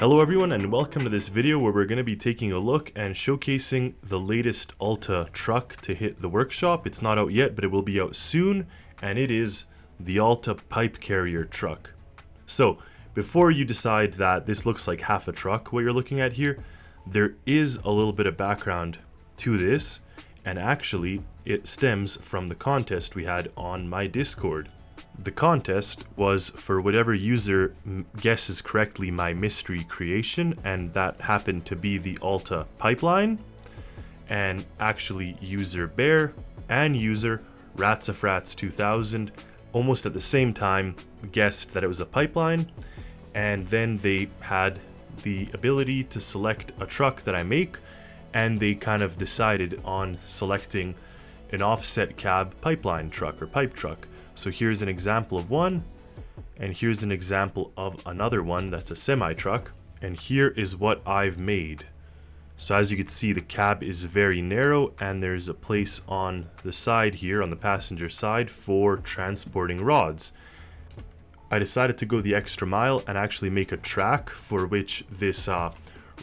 Hello everyone and welcome to this video where we're going to be taking a look and showcasing the latest Alta truck to hit the workshop. It's not out yet, but it will be out soon, and it is the Alta pipe carrier truck. So before you decide that this looks like half a truck, what you're looking at here, there is a little bit of background to this, and actually it stems from the contest we had on my Discord. The contest was for whatever user guesses correctly my mystery creation, and that happened to be the Alta pipeline. And actually user Bear and user Ratsafrats 2000 almost at the same time guessed that it was a pipeline, and then they had the ability to select a truck that I make, and they kind of decided on selecting an offset cab pipeline truck or pipe truck. So here's an example of one, and here's an example of another one that's a semi-truck, and here is what I've made. So as you can see, the cab is very narrow, and there's a place on the side here, on the passenger side, for transporting rods. I decided to go the extra mile and actually make a track for which this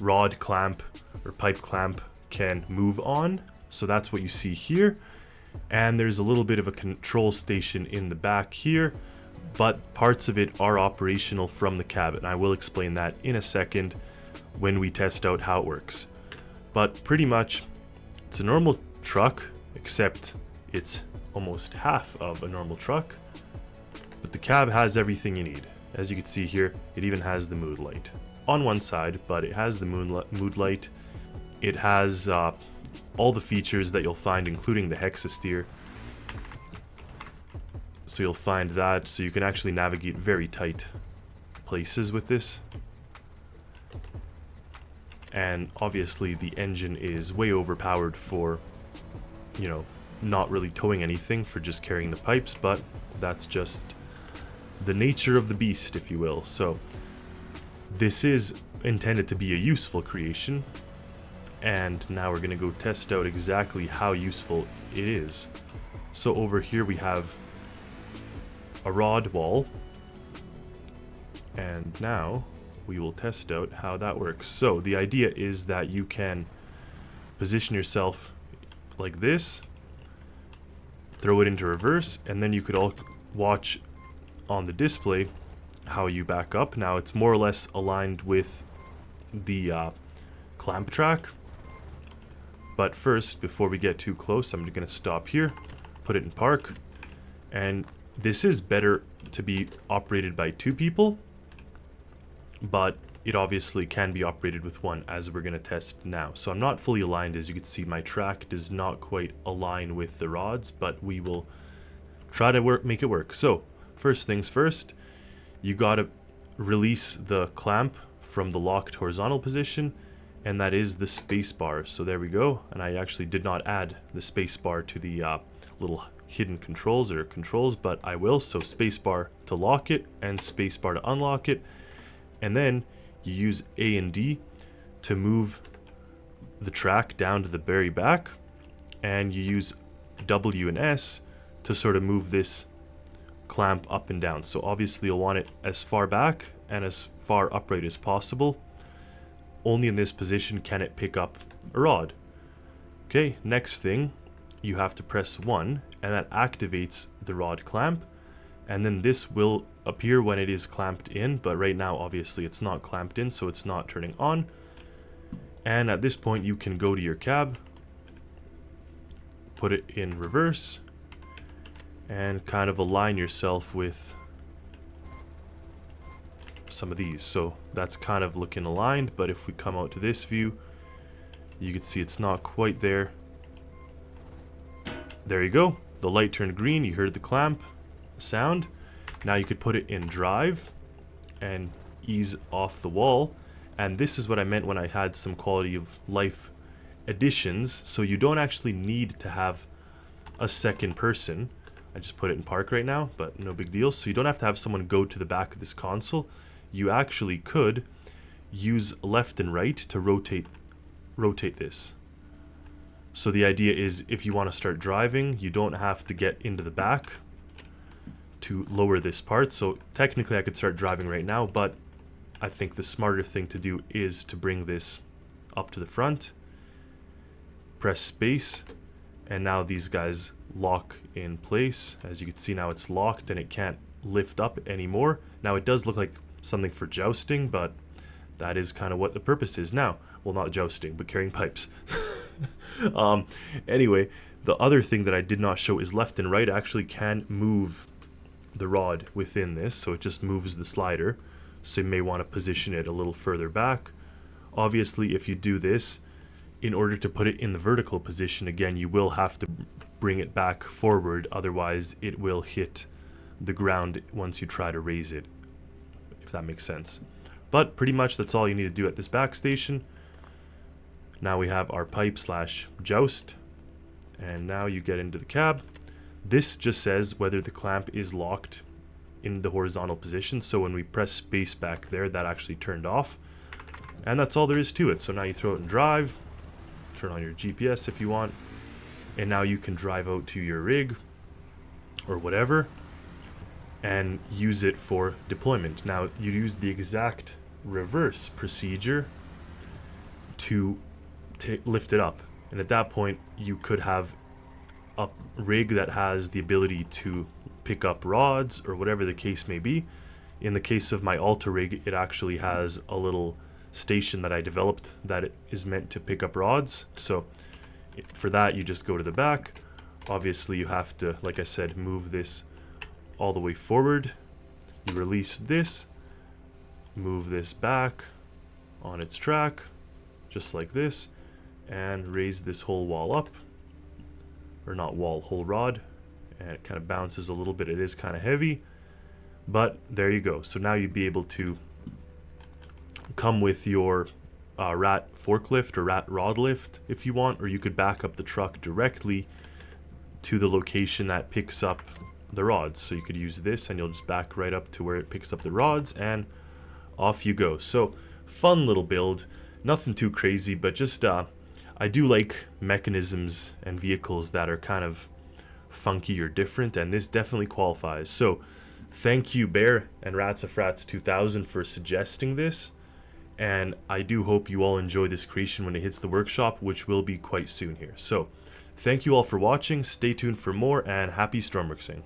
rod clamp or pipe clamp can move on. So that's what you see here. And there's a little bit of a control station in the back here, but parts of it are operational from the cab, and I will explain that in a second when we test out how it works. But pretty much it's a normal truck, except it's almost half of a normal truck, but the cab has everything you need. As you can see here, it even has the mood light on one side, but it has the mood light. It has all the features that you'll find, including the hexasteer. So you'll find that, so you can actually navigate very tight places with this. And obviously the engine is way overpowered for, you know, not really towing anything, for just carrying the pipes, but that's just the nature of the beast, if you will. So this is intended to be a useful creation. And now we're going to go test out exactly how useful it is. So over here we have a rod wall, and now we will test out how that works. So the idea is that you can position yourself like this, throw it into reverse, and then you could all watch on the display how you back up. Now it's more or less aligned with the clamp track. But first, before we get too close, I'm going to stop here, put it in park, and this is better to be operated by two people, but it obviously can be operated with one, as we're going to test now. So I'm not fully aligned. As you can see, my track does not quite align with the rods, but we will try to make it work. So first things first, you got to release the clamp from the locked horizontal position, and that is the space bar. So there we go, and I actually did not add the space bar to the little hidden controls, but I will. So space bar to lock it and space bar to unlock it, and then you use A and D to move the track down to the very back, and you use W and S to sort of move this clamp up and down. So obviously you'll want it as far back and as far upright as possible. Only in this position can it pick up a rod. Okay, next thing, you have to press 1, and that activates the rod clamp, and then this will appear when it is clamped in, but right now obviously it's not clamped in, so it's not turning on. And at this point you can go to your cab, put it in reverse, and kind of align yourself with some of these. So that's kind of looking aligned, but if we come out to this view, you can see it's not quite there. There you go, the light turned green, you heard the clamp sound. Now you could put it in drive and ease off the wall, and this is what I meant when I had some quality of life additions. So you don't actually need to have a second person. I just put it in park right now, but no big deal. So you don't have to have someone go to the back of this console. You actually could use left and right to rotate this. So the idea is, if you want to start driving, you don't have to get into the back to lower this part. So technically I could start driving right now, but I think the smarter thing to do is to bring this up to the front, press space, and now these guys lock in place. As you can see, now it's locked and it can't lift up anymore. Now it does look like something for jousting, but that is kind of what the purpose is now. Well, not jousting, but carrying pipes. Anyway, the other thing that I did not show is left and right actually can move the rod within this, so it just moves the slider. So you may want to position it a little further back. Obviously, if you do this, in order to put it in the vertical position, again, you will have to bring it back forward, otherwise it will hit the ground once you try to raise it, if that makes sense. But pretty much that's all you need to do at this back station. Now we have our pipe slash joust, and now you get into the cab. This just says whether the clamp is locked in the horizontal position, so when we press space back there, that actually turned off. And that's all there is to it. So now you throw it in drive, turn on your GPS if you want, and now you can drive out to your rig or whatever and use it for deployment. Now you use the exact reverse procedure to lift it up, and at that point you could have a rig that has the ability to pick up rods or whatever the case may be. In the case of my Alta rig, it actually has a little station that I developed that is meant to pick up rods. So for that, you just go to the back. Obviously, you have to, like I said, move this all the way forward. You release this, move this back on its track, just like this, and raise this whole wall up, or not wall, whole rod, and it kind of bounces a little bit. It is kind of heavy, but there you go. So now you'd be able to come with your rat forklift or rat rod lift if you want, or you could back up the truck directly to the location that picks up the rods. So you could use this and you'll just back right up to where it picks up the rods and off you go. So fun little build, nothing too crazy, but just I do like mechanisms and vehicles that are kind of funky or different, and this definitely qualifies. So thank you, Bear and Rats of Frats 2000, for suggesting this, and I do hope you all enjoy this creation when it hits the workshop, which will be quite soon here. So thank you all for watching, stay tuned for more, and happy Stormworksing.